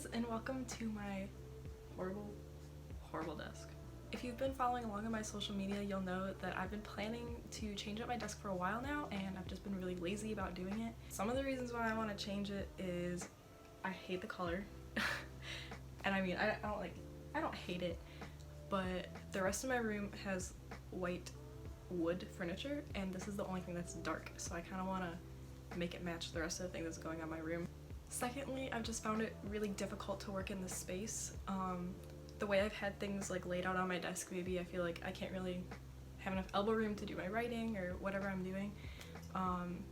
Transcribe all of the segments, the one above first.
guys, and welcome to my horrible desk. If you've been following along on my social media, you'll know that I've been planning to change up my desk for a while now, and I've just been really lazy about doing it. Some of the reasons why I want to change it is I hate the color. And I mean, I don't hate it, but the rest of my room has white wood furniture, and this is the only thing that's dark, so I kind of want to make it match the rest of the thing that's going on in my room. Secondly, I've just found it really difficult to work in this space. The way I've had things like laid out on my desk, maybe I feel like I can't really have enough elbow room to do my writing or whatever I'm doing.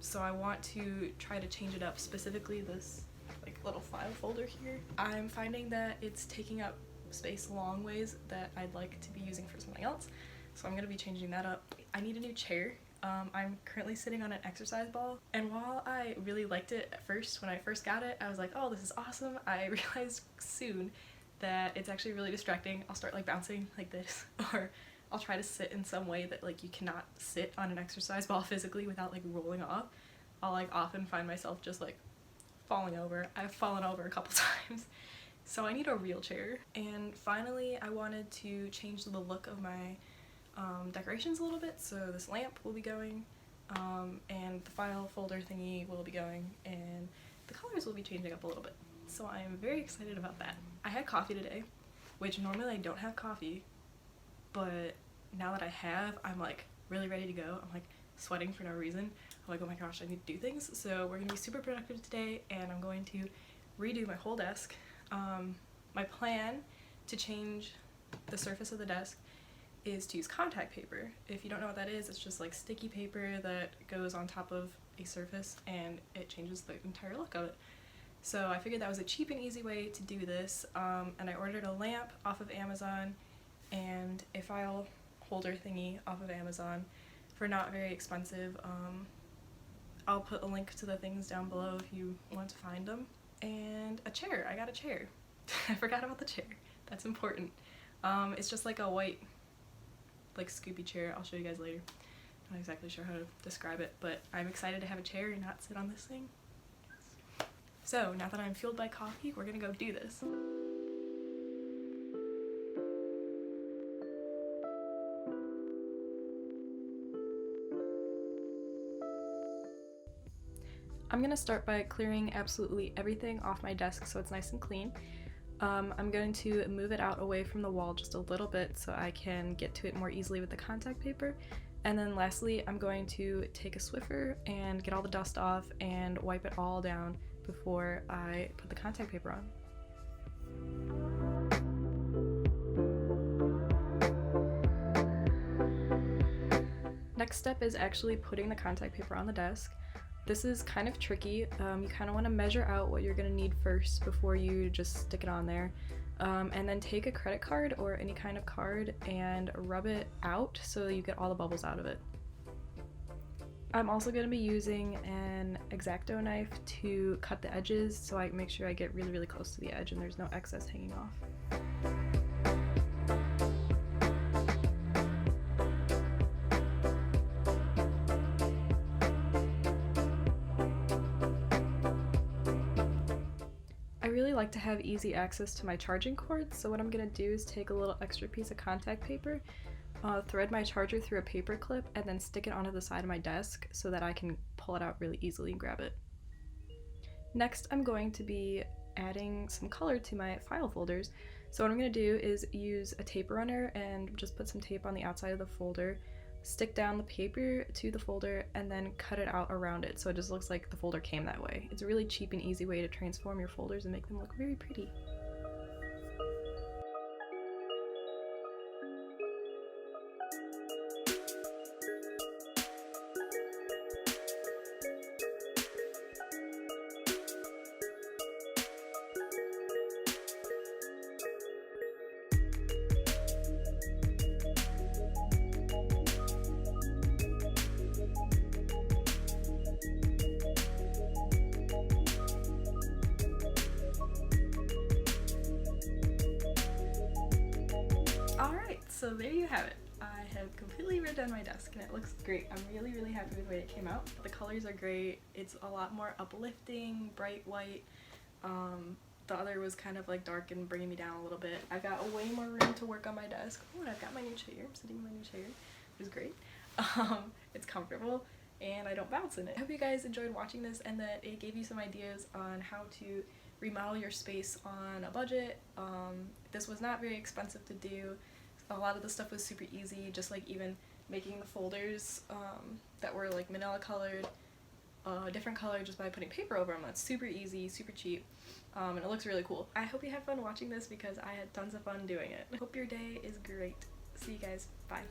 So I want to try to change it up, specifically this like little file folder here. I'm finding that it's taking up space long ways that I'd like to be using for something else, so I'm gonna be changing that up. I need a new chair. I'm currently sitting on an exercise ball, and while I really liked it at first, when I first got it, I was like, oh, this is awesome. I realized soon that it's actually really distracting. I'll start like bouncing like this, or I'll try to sit in some way that like you cannot sit on an exercise ball physically without like rolling off. I'll like often find myself just like falling over. I've fallen over a couple times. So I need a real chair. And finally, I wanted to change the look of my decorations a little bit. So this lamp will be going, and the file folder thingy will be going, and the colors will be changing up a little bit. So I am very excited about that. I had coffee today, which normally I don't have coffee, but now that I have, I'm like really ready to go. I'm like sweating for no reason. I'm like, oh my gosh, I need to do things. So we're gonna be super productive today, and I'm going to redo my whole desk. My plan to change the surface of the desk is to use contact paper. If you don't know what that is, it's just like sticky paper that goes on top of a surface and it changes the entire look of it. So I figured that was a cheap and easy way to do this, and I ordered a lamp off of Amazon and a file holder thingy off of Amazon for not very expensive. I'll put a link to the things down below if you want to find them. And a chair. I got a chair. I forgot about the chair. That's important. It's just like a white like scoopy chair. I'll show you guys later. I'm not exactly sure how to describe it, but I'm excited to have a chair and not sit on this thing. So now that I'm fueled by coffee, we're gonna go do this. I'm gonna start by clearing absolutely everything off my desk so it's nice and clean. I'm going to move it out away from the wall just a little bit so I can get to it more easily with the contact paper. And then lastly, I'm going to take a Swiffer and get all the dust off and wipe it all down before I put the contact paper on. Next step is actually putting the contact paper on the desk. This is kind of tricky. You kind of want to measure out what you're going to need first before you just stick it on there. And then take a credit card or any kind of card and rub it out so you get all the bubbles out of it. I'm also going to be using an X-Acto knife to cut the edges so I make sure I get really close to the edge and there's no excess hanging off. I really like to have easy access to my charging cord, so what I'm going to do is take a little extra piece of contact paper, thread my charger through a paper clip, and then stick it onto the side of my desk so that I can pull it out really easily and grab it. Next, I'm going to be adding some color to my file folders. So what I'm going to do is use a tape runner and just put some tape on the outside of the folder, stick down the paper to the folder, and then cut it out around it so it just looks like the folder came that way. It's a really cheap and easy way to transform your folders and make them look very pretty. So there you have it. I have completely redone my desk and it looks great. I'm really happy with the way it came out. The colors are great. It's a lot more uplifting, bright white. The other was kind of like dark and bringing me down a little bit. I've got way more room to work on my desk. Oh, and I've got my new chair. I'm sitting in my new chair, which is great. It's comfortable and I don't bounce in it. I hope you guys enjoyed watching this and that it gave you some ideas on how to remodel your space on a budget. This was not very expensive to do. A lot of the stuff was super easy, just like even making the folders that were like manila colored, a different color just by putting paper over them. That's super easy, super cheap, and it looks really cool. I hope you had fun watching this because I had tons of fun doing it. Hope your day is great. See you guys. Bye.